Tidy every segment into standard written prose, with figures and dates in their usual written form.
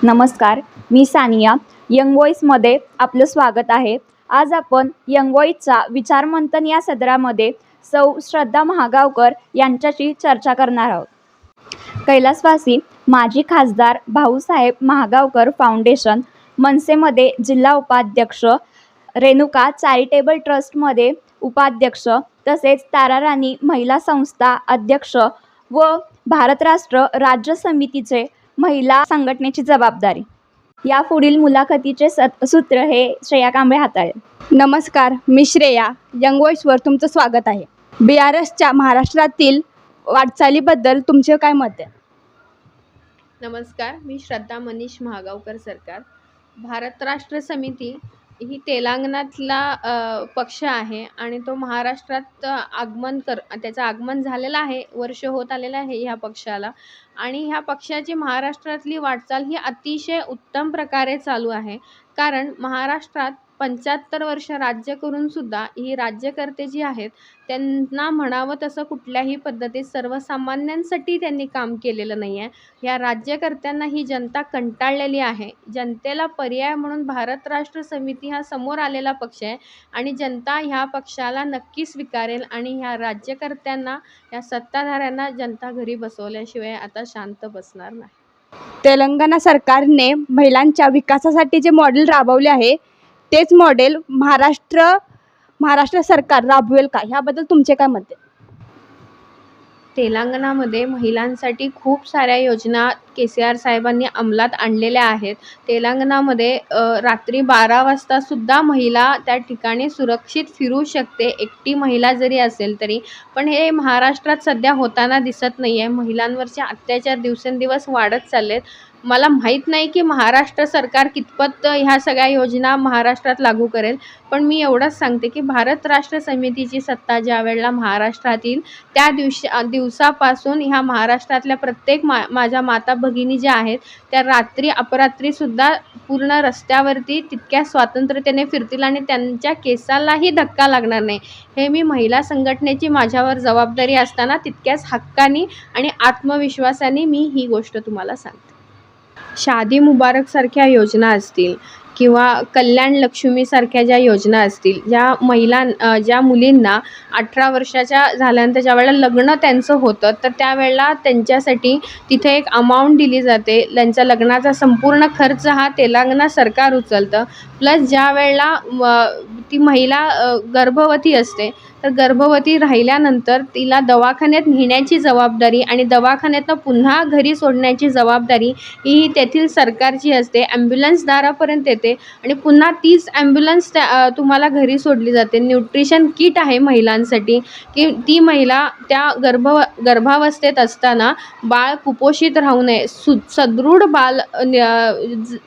नमस्कार, मी सानिया. यंग व्हॉईसमध्ये आपलं स्वागत आहे. आज आपण यंग व्हॉईसच्या विचारमंथन या सदरामध्ये सौ श्रद्धा महागावकर यांच्याशी चर्चा करणार आहोत. कैलासवासी माजी खासदार भाऊसाहेब महागावकर फाउंडेशन, मनसेमध्ये जिल्हा उपाध्यक्ष, रेणुका चॅरिटेबल ट्रस्टमध्ये उपाध्यक्ष, तसेच ताराराणी महिला संस्था अध्यक्ष व भारत राष्ट्र राज्य समितीचे महिला संघटनेची जबाबदारी. यापुढील मुलाखतीचे सूत्र हे श्रेया कांबळे हाताळेल. नमस्कार, मी श्रेया. यंग व्हॉईसवर तुमचं स्वागत आहे. BRSच्या महाराष्ट्रातील वाटचालीबद्दल तुमचे काय मत आहे? नमस्कार, मी श्रद्धा मनीष महागावकर सरकार. भारत राष्ट्र समिती ही तेलंगणातला पक्ष आहे आणि तो महाराष्ट्रात त्याचं आगमन झालेलं आहे. वर्ष होत आलेलं आहे ह्या पक्षाला आणि ह्या पक्षाची महाराष्ट्रातली वाटचाल ही अतिशय उत्तम प्रकारे चालू आहे. कारण महाराष्ट्रात 75 वर्ष राज्य करून सुद्धा ही राज्यकर्ते जी आहेत त्यांना म्हणावं तसं कुठल्याही पद्धतीत सर्वसामान्यांसाठी त्यांनी काम केलेलं नाही आहे. ह्या राज्यकर्त्यांना ही जनता कंटाळलेली आहे. जनतेला पर्याय म्हणून भारत राष्ट्र समिती हा समोर आलेला पक्ष आहे आणि जनता ह्या पक्षाला नक्की स्वीकारेल आणि ह्या राज्यकर्त्यांना, या सत्ताधाऱ्यांना जनता घरी बसवल्याशिवाय आता शांत बसणार नाही. तेलंगणा सरकारने महिलांच्या विकासासाठी जे मॉडेल राबवले आहे तेच मॉडेल महाराष्ट्र सरकार राबवेल का, ह्याबद्दल तुमचे काय मत आहे? तेलंगणामध्ये महिलांसाठी खूप साऱ्या योजना KCR साहेबांनी अंमलात आणलेल्या आहेत. तेलंगणामध्ये रात्री 12 वाजतासुद्धा महिला त्या ठिकाणी सुरक्षित फिरू शकते, एकटी महिला जरी असेल तरी. पण हे महाराष्ट्रात सध्या होताना दिसत नाही आहे. महिलांवरचे अत्याचार दिवसेंदिवस वाढत चालले आहेत. मला माहीत नाही की महाराष्ट्र सरकार कितपत ह्या सगळ्या योजना महाराष्ट्रात लागू करेल. पण मी एवढंच सांगते की भारत राष्ट्र समितीची सत्ता ज्या वेळेला महाराष्ट्रात येईल त्या दिवसापासून ह्या महाराष्ट्रातल्या प्रत्येक माझ्या माता भगिनी ज्या आहेत त्या रात्री अपरात्रीसुद्धा पूर्ण रस्त्यावरती तितक्या स्वातंत्र्यतेने फिरतील आणि त्यांच्या केसालाही धक्का लागणार नाही. हे मी महिला संघटनेची माझ्यावर जबाबदारी असताना तितक्याच हक्कानी आणि आत्मविश्वासाने मी ही गोष्ट तुम्हाला सांगते. शादी मुबारक सारख्या योजना असतील किंवा कल्याण लक्ष्मीसारख्या ज्या योजना असतील, ज्या मुलींना 18 वर्षाच्या झाल्यानंतर ज्या वेळेला लग्न त्यांचं होतं तर त्यावेळेला त्यांच्यासाठी तिथे एक अमाऊंट दिली जाते. त्यांच्या लग्नाचा संपूर्ण खर्च हा तेलंगणा सरकार उचलतं. प्लस ज्या वेळेला ती महिला गर्भवती असते तर गर्भवती राहिल्यानंतर तिला दवाखान्यात नेण्याची जबाबदारी आणि दवाखान्यातनं पुन्हा घरी सोडण्याची जबाबदारी ही तेथील सरकारची असते. ॲम्ब्युलन्स दारापर्यंत येते आणि पुन्हा तीच ॲम्ब्युलन्स तुम्हाला घरी सोडली जाते. न्यूट्रिशन किट आहे महिलांसाठी की ती महिला त्या गर्भावस्थेत असताना बाळ कुपोषित राहू नये, सदृढ बाळ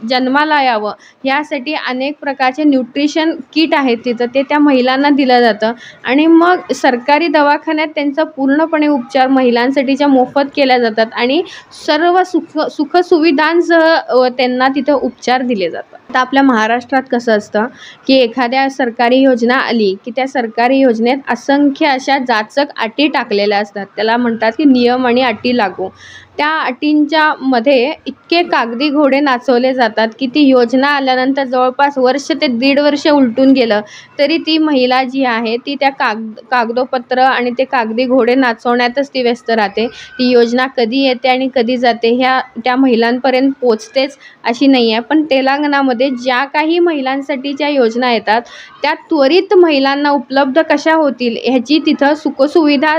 जन्माला यावं यासाठी अनेक प्रकारचे न्यूट्रिशन किट आहेत तिथं, ते त्या महिलांना दिलं जातं. आणि मग सरकारी दवाखान्यात त्यांचा पूर्णपणे उपचार महिलांसाठीच्या मोफत केल्या जातात आणि सर्व सुखसुविधांसह त्यांना तिथं उपचार दिले जातात. आता आपल्या महाराष्ट्रात कसं असतं की एखाद्या सरकारी योजना आली की त्या सरकारी योजनेत असंख्य अशा जाचक अटी टाकलेल्या असतात. त्याला म्हणतात की नियम आणि अटी लागू. त्या अटींच्या मध्ये इतके कागदी घोडे नाचवले जातात की ती योजना आल्यानंतर जवळपास वर्ष ते 1.5 वर्ष उलटून गेलं तरी ती महिला जी आहे ती त्या कागदोपत्र आणि ते कागदी घोडे नाचवण्यातच ती व्यस्त राहते. ती योजना कधी येते आणि कधी जाते त्या महिलांपर्यंत पोचतेच अशी नाही आहे. पण तेलंगणामध्ये ज्या काही महिलांसाठीच्या योजना येतात त्या त्वरित महिलांना उपलब्ध कशा होतील ह्याची तिथं सुखसुविधा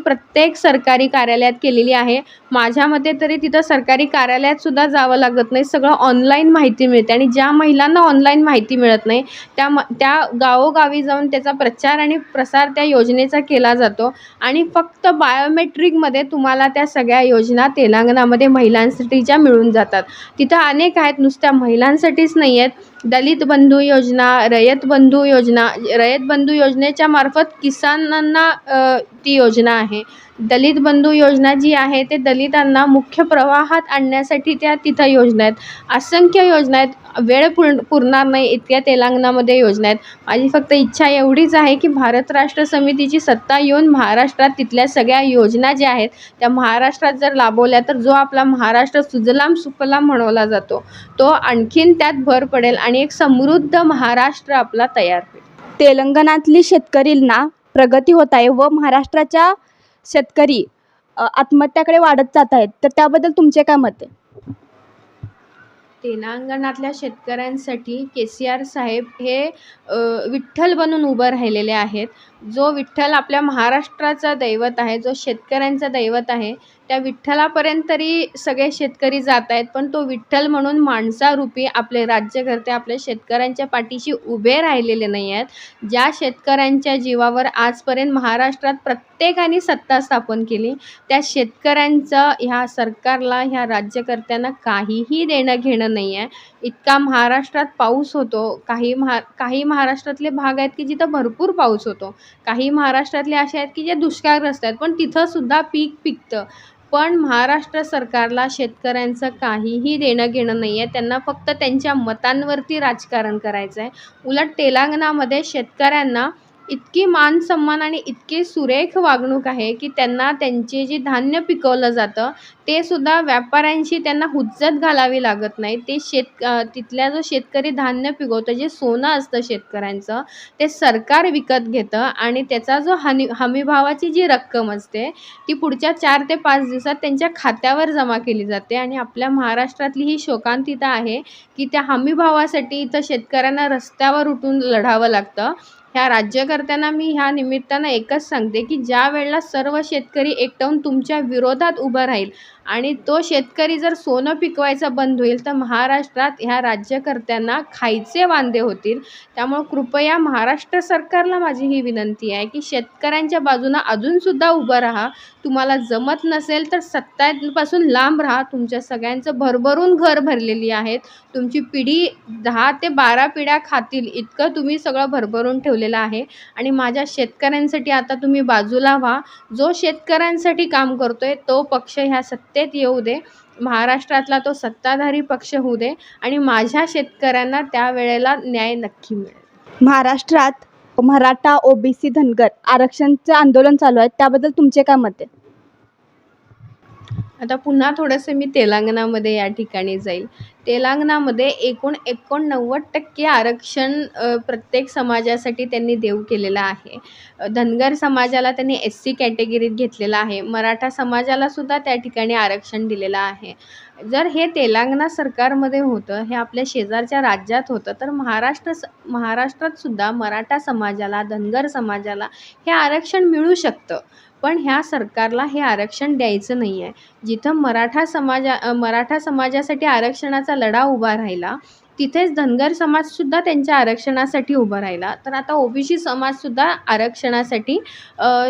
प्रत्येक सरकारी कार्यालयात केलेली आहे. माझ्या मते तरी तिथं सरकारी कार्यालयात सुद्धा जावं लागत नाही, सगळं ऑनलाईन माहिती मिळते. आणि ज्या महिलांना ऑनलाईन माहिती मिळत नाही त्या गावोगावी जाऊन त्याचा प्रचार आणि प्रसार त्या योजनेचा केला जातो आणि फक्त बायोमेट्रिकमध्ये तुम्हाला त्या सगळ्या योजना तेलंगणामध्ये महिलांसाठीच्या मिळून जातात. तिथं अनेक आहेत, नुसत्या महिलांसाठीच नाही आहेत. दलित बंधू योजना, रयत बंधू योजनेच्या मार्फत किसानांना ती योजना आहे. दलित बंधू योजना जी आहे ते दलितांना मुख्य प्रवाहात आणण्यासाठी त्या तिथं योजना आहेत. असंख्य योजना आहेत. वेळ पुरणार नाही इतक्या तेलंगणामध्ये योजना आहेत. माझी फक्त इच्छा एवढीच आहे की भारत राष्ट्र समितीची सत्ता येऊन महाराष्ट्रात तिथल्या सगळ्या योजना ज्या आहेत त्या महाराष्ट्रात जर राबवल्या तर जो आपला महाराष्ट्र सुजलाम सुफलाम म्हणवला जातो तो आणखीन त्यात भर पडेल आणि एक समृद्ध महाराष्ट्र आपला तयार होईल. तेलंगणातली शेतकरींना प्रगती होत आहे व महाराष्ट्राच्या शेतकरी आत्महत्याकडे वाढत जात आहेत, तर त्याबद्दल तुमचे काय मत आहे? तेलंगणातल्या शेतकऱ्यांसाठी KCR साहेब हे विठ्ठल बनून उभं राहिलेले आहेत. जो विठ्ठल आपल्या महाराष्ट्राचा दैवत आहे, जो शेतकऱ्यांचा दैवत आहे, त्या विठ्ठलापर्यंत तरी सगळे शेतकरी जात आहेत, पण तो विठ्ठल म्हणून माणसारूपी आपले राज्यकर्ते आपल्या शेतकऱ्यांच्या पाठीशी उभे राहिलेले नाही आहेत. ज्या शेतकऱ्यांच्या जीवावर आजपर्यंत महाराष्ट्रात प्रत्येकाने सत्ता स्थापन केली त्या शेतकऱ्यांचं ह्या सरकारला ह्या राज्यकर्त्यांना काहीही देणं घेणं नाही आहे. इतका महाराष्ट्रात पाऊस होतो, काही महाराष्ट्रातले भाग आहेत की जिथं भरपूर पाऊस होतो, काही महाराष्ट्रातले असे आहेत की जे दुष्काळग्रस्त आहेत पण तिथंसुद्धा पीक पिकतं. पण महाराष्ट्र सरकारला शेतकऱ्यांचं काहीही देणं घेणं नाही आहे. त्यांना फक्त त्यांच्या मतांवरती राजकारण करायचं आहे. उलट तेलंगणामध्ये शेतकऱ्यांना इतकी मान सन्मान आणि इतकी सुरेख वागणूक आहे की त्यांना त्यांचे जे धान्य पिकवलं जातं ते सुद्धा व्यापाऱ्यांशी त्यांना हुज्जत घालावी लागत नाही. ते तिथल्या जो शेतकरी धान्य पिकवतं, जे सोनं असतं शेतकऱ्यांचं, ते सरकार विकत घेतं आणि त्याचा जो हमीभावाची जी रक्कम असते ती पुढच्या 4 ते 5 दिवसात त्यांच्या खात्यावर जमा केली जाते. आणि आपल्या महाराष्ट्रातली ही शोकांतिका आहे की त्या हमीभावासाठी इथं शेतकऱ्यांना रस्त्यावर उठून लढावं लागतं. ह्या राज्यकर्त्यांना मी ह्या निमित्तानं एकच सांगते की ज्या वेळेला सर्व शेतकरी एकटावून तुमच्या विरोधात उभं राहील आणि तो शेतकरी जर सोनं पिकवायचं बंद होईल तर महाराष्ट्रात ह्या राज्यकर्त्यांना खायचे वांदे होतील. त्यामुळे कृपया महाराष्ट्र सरकारला माझी ही विनंती आहे की शेतकऱ्यांच्या बाजूनं अजूनसुद्धा उभं राहा. तुम्हाला जमत नसेल तर सत्तापासून लांब राहा. तुमच्या सगळ्यांचं भरभरून घर भरलेली आहेत. तुमची पिढी 10 ते 12 पिढ्या खातील इतकं तुम्ही सगळं भरभरून ठेवलेलं आहे. आणि माझ्या शेतकऱ्यांसाठी आता तुम्ही बाजूला व्हा. जो शेतकऱ्यांसाठी काम करतोय तो पक्ष ह्या सत्तेत येऊ दे. महाराष्ट्रातला तो सत्ताधारी पक्ष होऊ दे आणि माझ्या शेतकऱ्यांना त्यावेळेला न्याय नक्की मिळेल. महाराष्ट्रात मराठा, OBC, धनगर आरक्षणचं आंदोलन चालू आहे, त्याबद्दल तुमचे काय मत आहे? आता पुन्हा थोडंसं मी तेलंगणामध्ये या ठिकाणी जाईल. तेलंगणामध्ये एकूण 89% आरक्षण प्रत्येक समाजासाठी त्यांनी देऊ केलेलं आहे. धनगर समाजाला त्यांनी SC कॅटेगरीत घेतलेलं आहे. मराठा समाजालासुद्धा त्या ठिकाणी आरक्षण दिलेलं आहे. जर हे तेलंगणा सरकारमध्ये होतं, हे आपल्या शेजारच्या राज्यात होतं, तर महाराष्ट्रातसुद्धा मराठा समाजाला, धनगर समाजाला हे आरक्षण मिळू शकतं. पण ह्या सरकारला हे आरक्षण द्यायचं नाही आहे. जिथं मराठा समाजासाठी आरक्षणाचा लढा उभा राहिला तिथेच धनगर समाजसुद्धा त्यांच्या आरक्षणासाठी उभा राहिला. तर आता OBC समाजसुद्धा आरक्षणासाठी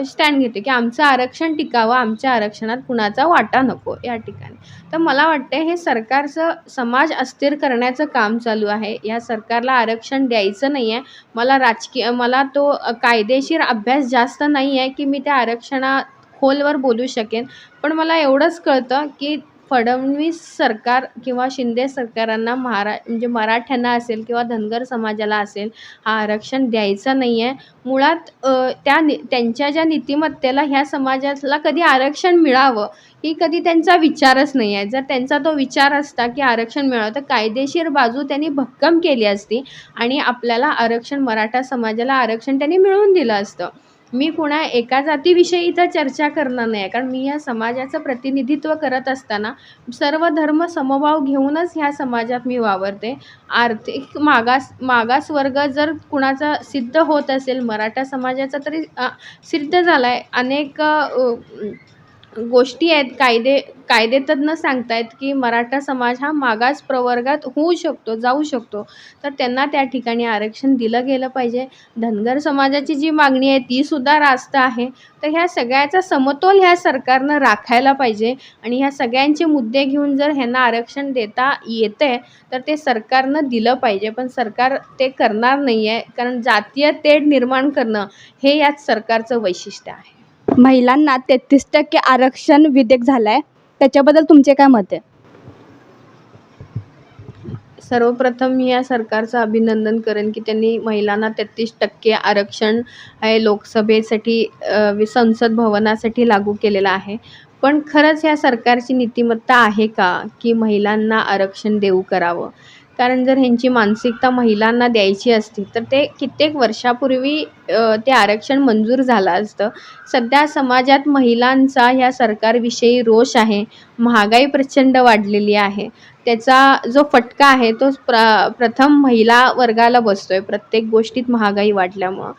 स्टँड घेते की आमचं आरक्षण टिकावं, आमच्या आरक्षणात कुणाचा वाटा नको या ठिकाणी. तर मला वाटतं हे सरकारचं समाज अस्थिर करण्याचं काम चालू आहे. या सरकारला आरक्षण द्यायचं नाही आहे. मला तो कायदेशीर अभ्यास जास्त नाही आहे की मी त्या खोलवर बोलू शकेन. पण मला एवढंच कळतं की फडणवीस सरकार किंवा शिंदे सरकारांना म्हणजे मराठ्यांना असेल किंवा धनगर समाजाला असेल हा आरक्षण द्यायचं नाही आहे. मुळात त्यांच्या ज्या नीतिमत्तेला ह्या समाजाला कधी आरक्षण मिळावं ही कधी त्यांचा विचारच नाही आहे. जर त्यांचा तो विचार असता की आरक्षण मिळावं तर कायदेशीर बाजू त्यांनी भक्कम केली असती आणि आपल्याला मराठा समाजाला आरक्षण त्यांनी मिळवून दिलं असतं. मी कुणा एका जातीविषयी इथं चर्चा करणार नाही कारण मी या समाजाचं प्रतिनिधित्व करत असताना सर्व धर्म समभाव घेऊनच ह्या समाजात मी वावरते. आर्थिक मागास वर्ग जर कुणाचा सिद्ध होत असेल, मराठा समाजाचा तरी सिद्ध झाला आहे. अनेक गोष्टी आहेत, कायदेतज्ञ सांगतायत की मराठा समाज हा मागास प्रवर्गात होऊ शकतो, जाऊ शकतो. तर त्यांना त्या ठिकाणी आरक्षण दिलं गेलं पाहिजे. धनगर समाजाची जी मागणी आहे तीसुद्धा रास्त आहे. तर ह्या सगळ्याचा समतोल ह्या सरकारनं राखायला पाहिजे आणि ह्या सगळ्यांचे मुद्दे घेऊन जर ह्यांना आरक्षण देता येतंय तर ते सरकारनं दिलं पाहिजे. पण सरकार ते करणार नाही आहे कारण जातीय तेढ निर्माण करणं हे याच सरकारचं वैशिष्ट्य आहे. महिलांना 33% आरक्षण विधेयक झालं आहे, त्याच्याबद्दल तुमचे काय मत आहे? सर्वप्रथम मी या सरकारचं अभिनंदन करेन की त्यांनी महिलांना 33% आरक्षण हे लोकसभेसाठी संसद भवनासाठी लागू केलेलं आहे. पण खरंच या सरकारची नीतिमत्ता आहे का की महिलांना आरक्षण देऊ करावं? कारण जर ह्यांची मानसिकता महिलांना द्यायची असती तर ते कित्येक वर्षापूर्वी ते आरक्षण मंजूर झालं असतं. सध्या समाजात महिलांचा ह्या सरकारविषयी रोष आहे. महागाई प्रचंड वाढलेली आहे. त्याचा जो फटका आहे तो प्रथम महिला वर्गाला बसतोय प्रत्येक गोष्टीत महागाई वाढल्यामुळं.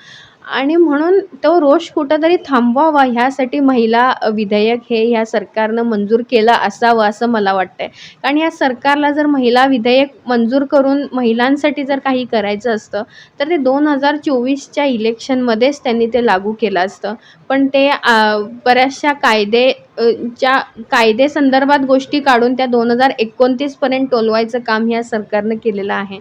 आणि म्हणून तो रोष कुठंतरी थांबवावा ह्यासाठी महिला विधेयक हे ह्या सरकारनं मंजूर केलं असावं असं मला वाटतंय. कारण या सरकारला जर महिला विधेयक मंजूर करून महिलांसाठी जर काही करायचं असतं तर ते 2024च्या इलेक्शनमध्येच त्यांनी ते लागू केलं असतं. पण ते बऱ्याचशा कायदेसंदर्भात गोष्टी काढून त्या 2029 पर्यंत टोलवायचं काम ह्या सरकारनं केलेलं आहे.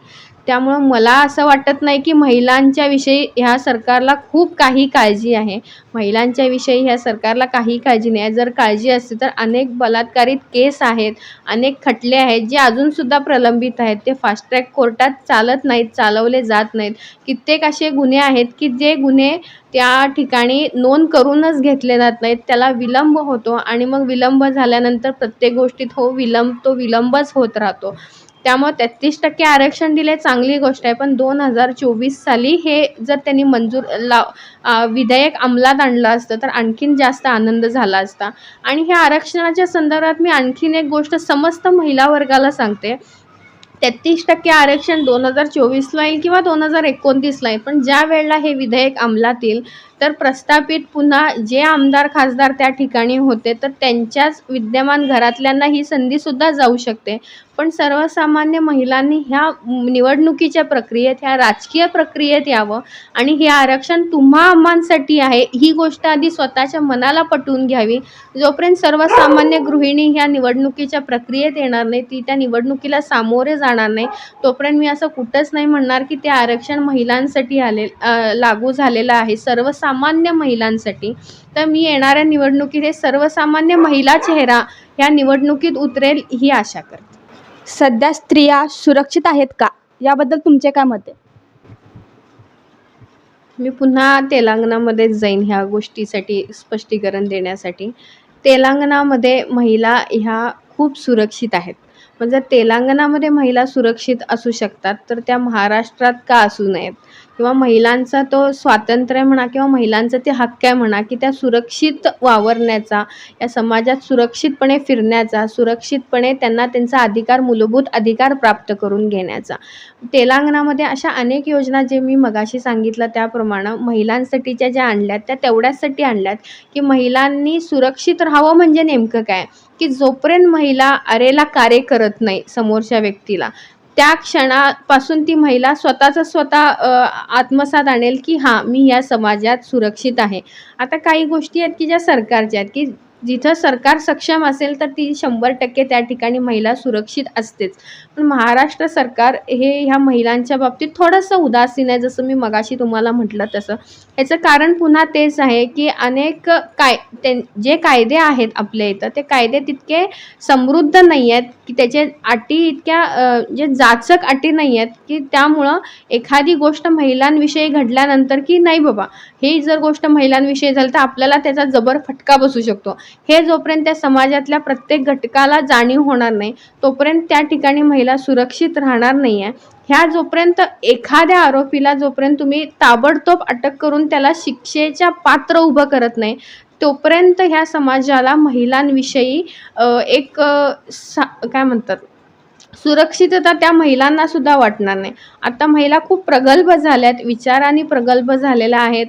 त्यामुळं मला असं वाटत नाही की महिलांच्या विषयी ह्या सरकारला खूप काही काळजी आहे. महिलांच्या विषयी ह्या सरकारला काही काळजी नाही आहे. जर काळजी असती तर अनेक बलात्कारित केस आहेत, अनेक खटले आहेत जे अजूनसुद्धा प्रलंबित आहेत. ते फास्ट ट्रॅक कोर्टात चालत नाहीत, चालवले जात नाहीत. कित्येक असे गुन्हे आहेत की जे गुन्हे त्या ठिकाणी नोंद करूनच घेतले जात नाहीत. त्याला विलंब होतो आणि मग विलंब झाल्यानंतर प्रत्येक गोष्टीत तो विलंबच होत राहतो. त्यामुळे 33% आरक्षण दिले चांगली गोष्ट आहे. पण 2024 साली हे जर त्यांनी विधेयक अंमलात आणलं असतं तर आणखीन जास्त आनंद झाला असता. आणि ह्या आरक्षणाच्या संदर्भात मी आणखीन एक गोष्ट समस्त महिला वर्गाला सांगते. 33% आरक्षण 2024ला येईल किंवा 2029ला येईल. पण ज्या वेळेला हे विधेयक अंमलात येईल तर प्रस्थापित पुन्हा जे आमदार खासदार त्या ठिकाणी होते तर त्यांच्याच विद्यमान घरातल्यांना ही संधीसुद्धा जाऊ शकते. पण सर्वसामान्य महिलांनी ह्या निवडणुकीच्या प्रक्रियेत, ह्या राजकीय प्रक्रियेत यावं आणि हे आरक्षण तुम्हा आम्हांसाठी आहे ही गोष्ट आधी स्वतःच्या मनाला पटवून घ्यावी. जोपर्यंत सर्वसामान्य गृहिणी ह्या निवडणुकीच्या प्रक्रियेत येणार नाही, ती त्या निवडणुकीला सामोरे जाणार नाही, तोपर्यंत मी असं कुठंच नाही म्हणणार की ते आरक्षण महिलांसाठी लागू झालेलं आहे, सर्वसामान्य महिलांसाठी. तर मी येणाऱ्या निवडणुकीत हे सर्वसामान्य महिला चेहरा ह्या निवडणुकीत उतरेल ही आशा करते. सध्या स्त्रिया सुरक्षित आहेत का, याबद्दल तुमचे काय मत आहे? मी पुन्हा तेलंगणामध्येच जाईन ह्या गोष्टीसाठी स्पष्टीकरण देण्यासाठी. तेलंगणामध्ये महिला ह्या खूप सुरक्षित आहेत. पण जर तेलंगणामध्ये महिला सुरक्षित असू शकतात तर त्या महाराष्ट्रात का असू नयेत? किंवा महिलांचा तो स्वातंत्र्य म्हणा किंवा महिलांचा ते हक्क आहे म्हणा की त्या सुरक्षित वावरण्याचा, या समाजात सुरक्षितपणे फिरण्याचा, सुरक्षितपणे त्यांना त्यांचा मूलभूत अधिकार प्राप्त करून घेण्याचा. तेलंगणामध्ये अशा अनेक योजना जे मी मगाशी सांगितलं त्याप्रमाणे महिलांसाठीच्या ज्या आणल्यात त्या तेवढ्याचसाठी आणल्यात की महिलांनी सुरक्षित राहावं. म्हणजे नेमकं काय की जोपर्यंत महिला अरेला कार्य करत नाही समोरच्या व्यक्तीला, त्या क्षणापासून ती महिला स्वतः आत्मसात आणेल की हां, मी या समाजात सुरक्षित आहे. आता काही गोष्टी आहेत की ज्या सरकारच्या आहेत की जिथं सरकार सक्षम असेल तर ती 100% त्या ठिकाणी महिला सुरक्षित असतेच. पण महाराष्ट्र सरकार हे ह्या महिलांच्या बाबतीत थोडंसं उदासीन आहे, जसं मी मगाशी तुम्हाला म्हटलं तसं. याचं कारण पुन्हा तेच आहे की अनेक जे कायदे आहेत आपल्या इथं ते कायदे तितके समृद्ध नाही आहेत की त्याचे अटी इतक्या जे जाचक अटी नाही आहेत की त्यामुळं एखादी गोष्ट महिलांविषयी घडल्यानंतर की नाही बाबा ही जर गोष्ट महिलांविषयी झाली तर आपल्याला त्याचा जबर फटका बसू शकतो, हे जोपर्यंत त्या समाजातल्या प्रत्येक घटकाला जाणीव होणार नाही तोपर्यंत त्या ठिकाणी महिला सुरक्षित राहणार नाही आहे. ह्या जोपर्यंत एखाद्या आरोपीला जोपर्यंत तुम्ही ताबडतोब अटक करून त्याला शिक्षेच्या पात्र उभं करत नाही तोपर्यंत ह्या समाजाला महिलांविषयी काय म्हणतात सुरक्षितता त्या महिलांना सुद्धा वाटणार नाही. आता महिला खूप प्रगल्भ झाल्यात, विचारांनी प्रगल्भ झालेल्या आहेत.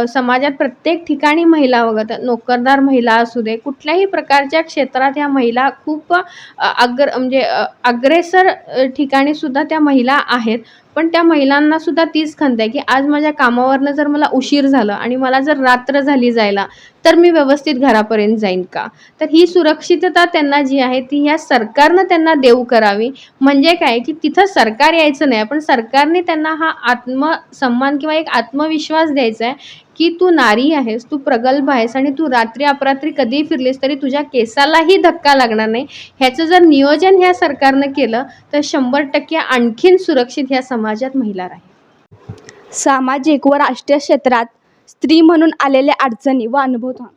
समाजात प्रत्येक ठिकाणी महिला वगैरे नोकरदार महिला असू दे, कुठल्याही प्रकारच्या क्षेत्रात ह्या महिला खूप अग्रेसर ठिकाणी सुद्धा त्या महिला आहेत. पण त्या महिलांना सुद्धा तीच खंत आहे की आज माझ्या कामावरनं जर मला उशीर झालं आणि मला जर रात्र झाली जायला तर मी व्यवस्थित घरापर्यंत जाईन का? तर ही सुरक्षितता त्यांना जी आहे ती ह्या सरकारनं त्यांना देऊ करावी. म्हणजे काय की तिथं सरकार यायचं नाही, पण सरकारने त्यांना हा आत्मसन्मान किंवा एक आत्मविश्वास द्यायचा आहे की तू नारी आहेस, तू प्रगल्भ आहेस आणि तू रात्री अपरात्री कधीही फिरलीस तरी तुझ्या केसालाही धक्का लागणार नाही. ह्याचं जर नियोजन ह्या सरकारनं केलं तर 100% आणखीन सुरक्षित ह्या समाजात महिला राहील. सामाजिक व राष्ट्रीय क्षेत्रात स्त्री म्हणून आलेल्या अडचणी व अनुभव सांगा.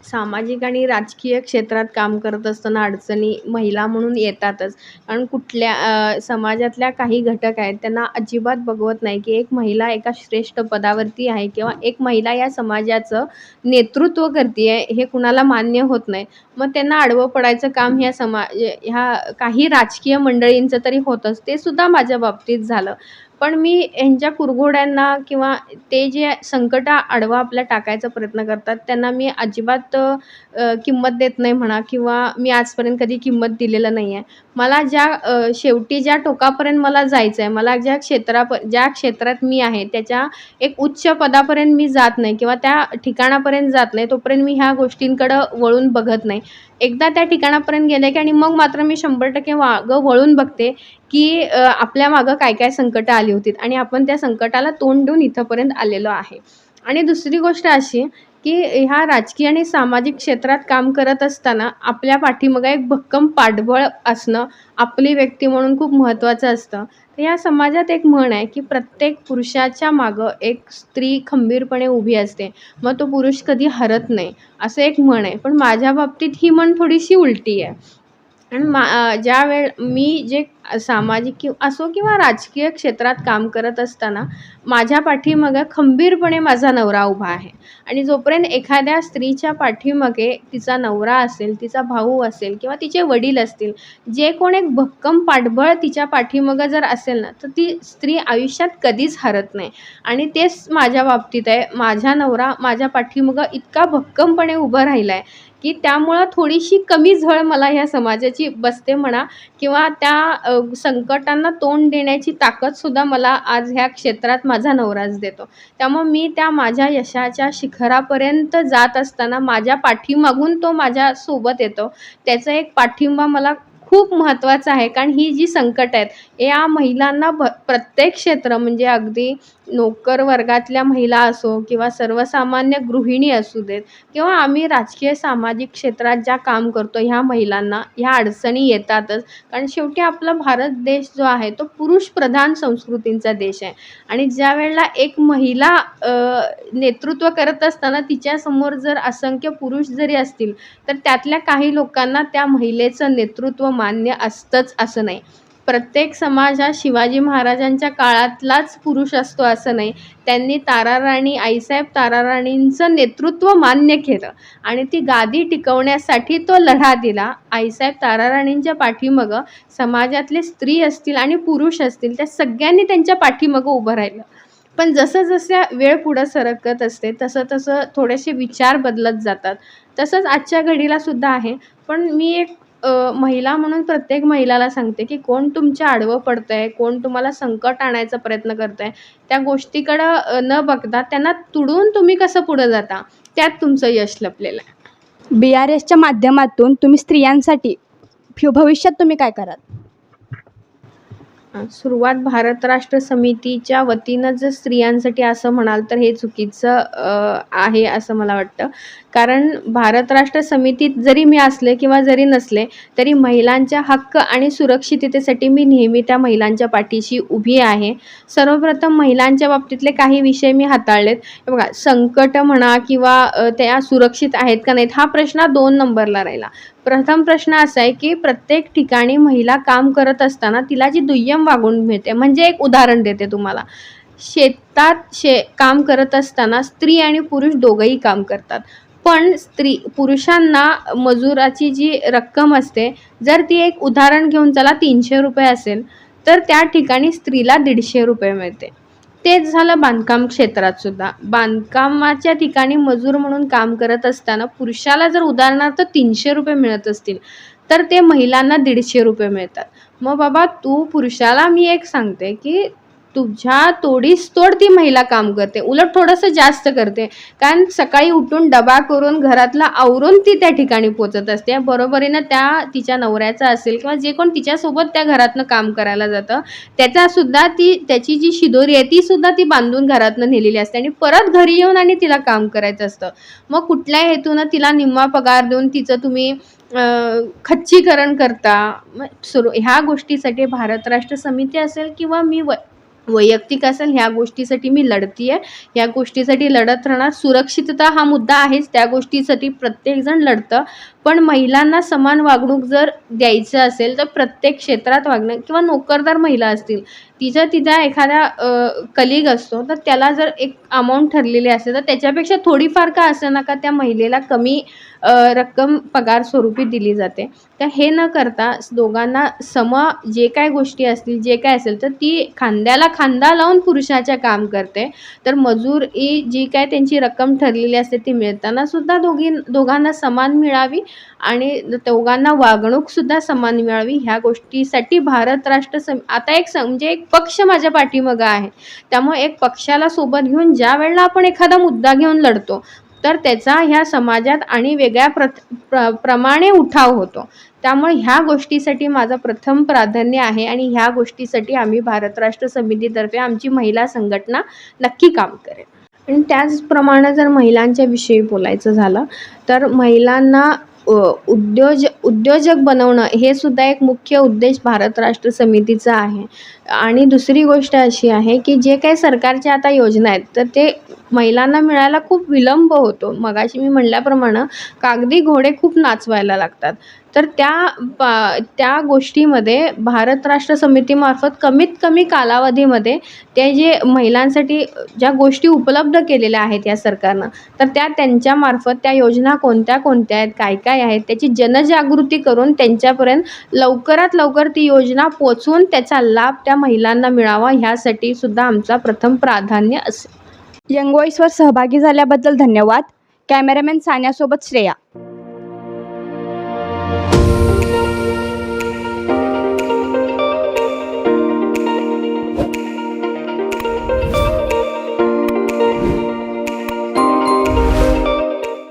सामाजिक आणि राजकीय क्षेत्रात काम करत असताना अडचणी महिला म्हणून येतातच. कारण कुठल्या समाजातल्या काही घटक आहेत त्यांना अजिबात बघवत नाही की एक महिला एका श्रेष्ठ पदावरती आहे किंवा एक महिला या समाजाचं नेतृत्व करते आहे, हे कुणाला मान्य होत नाही. मग त्यांना आडवं पडायचं काम ह्या काही राजकीय मंडळींचं तरी होतंच. ते सुद्धा माझ्या बाबतीत झालं. पण मी ह्यांच्या कुरघोड्यांना किंवा ते जे संकट आडवा आपल्या टाकायचा प्रयत्न करतात त्यांना मी अजिबात किंमत देत नाही म्हणा, किंवा मी आजपर्यंत कधी किंमत दिलेलं नाही आहे. मला शेवटी ज्या टोकापर्यंत मला जायचं आहे, मला ज्या क्षेत्रात मी आहे त्याच्या एक उच्च पदापर्यंत मी जात नाही किंवा त्या ठिकाणापर्यंत जात नाही तोपर्यंत मी ह्या गोष्टींकडं वळून बघत नाही. एकदा त्या ठिकाणापर्यंत गेले की आणि मग मात्र मी 100% मागं वळून बघते की आपल्या मागं काय काय संकटं आली होती आणि आपण त्या संकटाला तोंड देऊन इथंपर्यंत आलेलो आहे. आणि दुसरी गोष्ट अशी की ह्या राजकीय आणि सामाजिक क्षेत्रात काम करत असताना आपल्या पाठीमागे एक भक्कम पाठबळ असणं आपली व्यक्ती म्हणून खूप महत्त्वाचं असतं. तर या समाजात एक म्हण आहे की प्रत्येक पुरुषाच्या मागं एक स्त्री खंबीरपणे उभी असते, मग तो पुरुष कधी हरत नाही, असं एक म्हण आहे. पण माझ्या बाबतीत ही म्हण थोडीशी उलटी आहे. आणि मी जे सामाजिक असो किंवा राजकीय क्षेत्रात काम करत असताना माझ्या पाठीमागे खंबीरपणे माझा नवरा उभा आहे. आणि जोपर्यंत एखाद्या स्त्रीच्या पाठीमागे तिचा नवरा असेल, तिचा भाऊ असेल किंवा तिचे वडील असतील, जे कोण एक भक्कम पाठबळ तिच्या पाठीमागे जर असेल ना, तर ती स्त्री आयुष्यात कधीच हरत नाही. आणि तेच माझ्या बाबतीत आहे. माझा नवरा माझ्या पाठीमागे इतका भक्कमपणे उभा राहिला आहे की त्यामुळं थोडीशी कमी झळ मला ह्या समाजाची बसते म्हणा, किंवा त्या संकटांना तोंड देण्याची ताकदसुद्धा मला आज ह्या क्षेत्रात माझा नवराच देतो. त्यामुळं मी त्या माझ्या यशाच्या शिखरापर्यंत जात असताना माझ्या पाठीमागून तो माझ्यासोबत येतो. त्याचा एक पाठिंबा मला खूप महत्त्वाचा आहे. कारण ही जी संकट आहेत या महिलांना प्रत्येक क्षेत्र म्हणजे अगदी नोकर वर्गातल्या महिला असो किंवा सर्वसामान्य गृहिणी असू देत किंवा आम्ही राजकीय सामाजिक क्षेत्रात ज्या काम करतो ह्या महिलांना ह्या अडचणी येतातच. कारण शेवटी आपला भारत देश जो आहे तो पुरुष प्रधान संस्कृतींचा देश आहे. आणि ज्या वेळेला एक महिला नेतृत्व करत असताना तिच्यासमोर जर असंख्य पुरुष जरी असतील तर त्यातल्या काही लोकांना त्या महिलेचं नेतृत्व मान्य असतंच असं नाही. प्रत्येक समाज हा शिवाजी महाराजांच्या काळातलाच पुरुष असतो असं नाही. त्यांनी आईसाहेब ताराराणींचं नेतृत्व मान्य केलं आणि ती गादी टिकवण्यासाठी तो लढा दिला. आईसाहेब ताराराणींच्या पाठीमागं समाजातले स्त्री असतील आणि पुरुष असतील त्या सगळ्यांनी त्यांच्या पाठीमागं उभं राहिलं. पण जसं वेळ पुढं सरकत असते तसं थोडेसे विचार बदलत जातात. तसंच आजच्या घडीला सुद्धा आहे. पण मी एक महिला म्हणून प्रत्येक महिलाला सांगते की कोण तुमच्या आडवं पडतंय, कोण तुम्हाला संकट आणायचा प्रयत्न करतंय, त्या गोष्टीकडं न बघता त्यांना तुडून तुम्ही कसं पुढं जाता त्यात तुमचं यश लपलेलं आहे. BRSच्या माध्यमातून तुम्ही स्त्रियांसाठी भविष्यात तुम्ही काय कराल? सुरुवात भारत राष्ट्र समितीच्या वतीनं जर स्त्रियांसाठी असं म्हणाल तर हे चुकीचं आहे असं मला वाटतं. कारण भारत राष्ट्र समितीत जरी मी असले किंवा जरी नसले तरी महिलांच्या हक्क आणि सुरक्षिततेसाठी मी नेहमी त्या महिलांच्या पाठीशी उभी आहे. सर्वप्रथम महिलांच्या बाबतीतले काही विषय मी हाताळलेत. बघा, संकट म्हणा किंवा त्या सुरक्षित आहेत का नाहीत हा प्रश्न 2 नंबरला राहिला. प्रथम प्रश्न असा आहे की प्रत्येक ठिकाणी महिला काम करत असताना तिला जी दुय्यम वागणूक मिळते. म्हणजे एक उदाहरण देते तुम्हाला. शेतात काम करत असताना स्त्री आणि पुरुष दोघंही काम करतात. पण पुरुषांना मजुराची जी रक्कम असते जर ती एक उदाहरण घेऊन चला 300 रुपये असेल तर त्या ठिकाणी स्त्रीला 150 रुपये मिळते. तेच झालं बांधकाम क्षेत्रात सुद्धा. बांधकामाच्या ठिकाणी मजूर म्हणून काम करत असताना पुरुषाला जर उदाहरणार्थ 300 रुपये मिळत असतील तर ते महिलांना 150 रुपये मिळतात. मग बाबा पुरुषाला मी एक सांगते की तुझ्या तोडीस तोड ती महिला काम करते, उलट थोडंसं जास्त करते. कारण सकाळी उठून डबा करून घरातलं आवरून ती त्या ठिकाणी पोहोचत असते. बरोबरीनं त्या तिच्या नवऱ्याचा असेल किंवा जे कोण तिच्यासोबत त्या घरातनं काम करायला जातं त्याचासुद्धा त्याची जी शिदोरी आहे ती सुद्धा ती बांधून घरातनं नेलेली असते आणि परत घरी येऊन आणि तिला काम करायचं असतं. मग कुठल्या हेतूनं तिला निम्मा पगार देऊन तिचं तुम्ही खच्चीकरण करता. ह्या गोष्टीसाठी भारत राष्ट्र समिती असेल किंवा मी वैयक्तिक असेल, ह्या गोष्टीसाठी मी लढतीये. या गोष्टीसाठी लढत राहणार. सुरक्षितता हा मुद्दा आहेच, त्या गोष्टीसाठी प्रत्येकजण लढतं. पण महिलांना समान वागणूक जर द्यायचं असेल तर प्रत्येक क्षेत्रात वागणं किंवा नोकरदार महिला असतील, तिचा एखादा कलिग असतो तर त्याला जर एक अमाऊंट ठरलेली असेल तर त्याच्यापेक्षा थोडीफार का असेना का त्या महिलेला कमी रक्कम पगार स्वरूपी दिली जाते. तर हे न करता दोघांना जे काय गोष्टी असतील, जे काय असेल तर ती खांद्याला खांदा लावून पुरुषाच्या काम करते. तर मजूर जी काय त्यांची रक्कम ठरलेली असते ती मिळताना सुद्धा दोघांना समान मिळावी आणि दोघांना वागणूकसुद्धा समान मिळावी. ह्या गोष्टीसाठी भारत राष्ट्र आता म्हणजे एक पक्ष माझ्या पाठीमागं आहे. त्यामुळे एक पक्षाला सोबत घेऊन ज्या वेळेला आपण एखादा मुद्दा घेऊन लढतो तर त्याचा ह्या समाजात आणि वेगळ्या प्रमाणे उठाव होतो. त्यामुळे ह्या गोष्टीसाठी माझं प्रथम प्राधान्य आहे आणि ह्या गोष्टीसाठी आम्ही भारत राष्ट्र समितीतर्फे आमची महिला संघटना नक्की काम करेल. आणि त्याचप्रमाणे जर महिलांच्या विषयी बोलायचं झालं तर महिलांना उद्योजक बनवणं हे सुद्धा एक मुख्य उद्देश भारत राष्ट्र समितीचा आहे. आणि दुसरी गोष्ट अशी आहे की जे काही सरकारच्या आता योजना आहेत तर ते महिलांना मिळायला खूप विलंब होतो. मगाशी मी म्हणल्याप्रमाणे कागदी घोडे खूप नाचवायला लागतात. तर त्या गोष्टीमध्ये भारत राष्ट्र समितीमार्फत कमीत कमी कालावधीमध्ये ते जे महिलांसाठी ज्या गोष्टी उपलब्ध केलेल्या आहेत या सरकारनं तर त्यांच्यामार्फत त्या योजना कोणत्या कोणत्या आहेत, काय काय आहेत त्याची जनजागृती करून त्यांच्यापर्यंत लवकरात लवकर ती योजना पोचवून त्याचा लाभ त्या महिलांना मिळावा ह्यासाठी सुद्धा आमचा प्रथम प्राधान्य असेल. यंग व्हॉईसवर सहभागी झाल्याबद्दल धन्यवाद. कॅमेरामॅन सान्यासोबत श्रेया.